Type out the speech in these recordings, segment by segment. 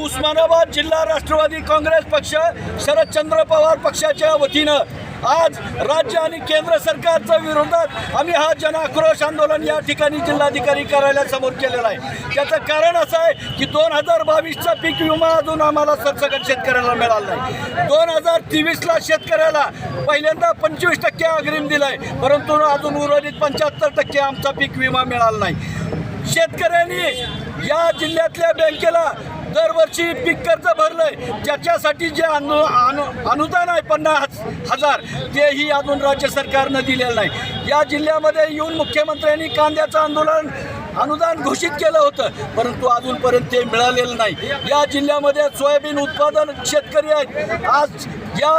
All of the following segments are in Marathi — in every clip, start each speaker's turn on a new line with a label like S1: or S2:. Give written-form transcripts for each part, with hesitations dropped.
S1: उस्मानाबाद जिल्हा राष्ट्रवादी काँग्रेस पक्ष शरदचंद्र पवार पक्षाच्या वतीनं आज राज्य आणि केंद्र सरकारच्या विरोधात आम्ही हा जनाक्रोश आंदोलन या ठिकाणी जिल्हाधिकारी कार्यालयासमोर केलेला आहे। त्याचं कारण असं आहे की 2022चा पीक विमा अजून आम्हाला सरसकट शेतकऱ्याला मिळाला नाही। 2023ला शेतकऱ्याला पहिल्यांदा 25% अग्रिम दिलाय, परंतु अजून उर्वरित 75% आमचा पीक विमा मिळाला नाही। शेतकऱ्यांनी या जिल्ह्यातल्या बँकेला दरवर्षी पीक कर्ज भरलंय, त्याच्यासाठी जे अनुदान आहे 50,000 तेही अजून राज्य सरकारनं दिलेलं नाही। या जिल्ह्यामध्ये येऊन मुख्यमंत्र्यांनी कांद्याचं अनुदान घोषित केलं होतं, परंतु अजूनपर्यंत ते मिळालेलं नाही। या जिल्ह्यामध्ये सोयाबीन उत्पादन शेतकरी आहेत, आज या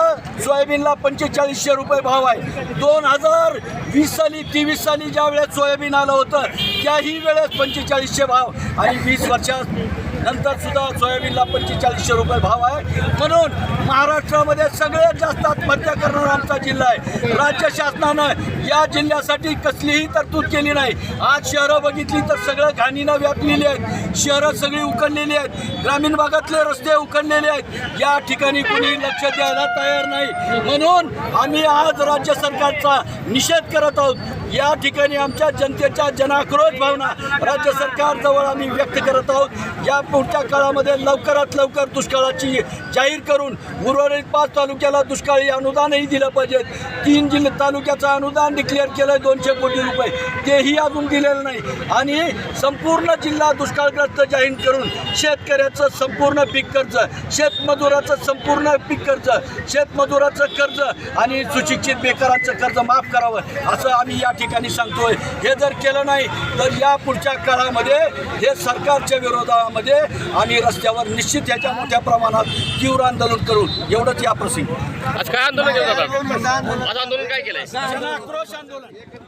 S1: सोयाबीनला 4500 रुपये भाव आहे। 2020 साली 23 साली ज्या वेळेस सोयाबीन आलं होतं त्याही वेळेस 4500 भाव आणि 20 वर्षानंतर सुद्धा सोयाबीनला 4500 रुपये भाव आहे। म्हणून महाराष्ट्रामध्ये सगळ्यात जास्त आत्महत्या करणारा आमचा जिल्हा आहे। राज्य शासनानं या जिल्ह्यासाठी कसलीही तरतूद केली नाही। आज शहरं बघितली तर सगळं घाणीनं व्यापलेली आहेत, शहरं सगळी उखडलेली आहेत, ग्रामीण भागातले रस्ते उखडलेले आहेत। या ठिकाणी कोणी लक्ष द्यायला तयार नाही, म्हणून आम्ही आज राज्य सरकारचा निषेध करत आहोत। या ठिकाणी आमच्या जनतेच्या जनाक्रोश भावना राज्य सरकारजवळ आम्ही व्यक्त करत आहोत। या पुढच्या काळामध्ये लवकरात लवकर दुष्काळाची जाहीर करून उर्वरित 5 तालुक्याला दुष्काळी अनुदानही दिलं पाहिजे। 3 तालुक्याचं अनुदान डिक्लेअर केलं आहे 200 कोटी रुपये, तेही अजून दिलेलं नाही। आणि संपूर्ण जिल्हा दुष्काळग्रस्त जाहीर करून शेतकऱ्याचं संपूर्ण पीक कर्ज, शेतमजुराचं संपूर्ण पीक कर्ज, शेतमजुराचं कर्ज आणि सुशिक्षित बेकारांचं कर्ज माफ करावं असं आम्ही या ठिकाणी सांगतोय। हे जर केलं नाही तर या पुढच्या काळामध्ये हे सरकारच्या विरोधामध्ये आम्ही रस्त्यावर निश्चित ह्याच्या मोठ्या प्रमाणात तीव्र आंदोलन करू। एवढंच या प्रसंगी
S2: आज काय आंदोलन केलं? आज आंदोलन काय केलंय?
S1: जनाक्रोश आंदोलन।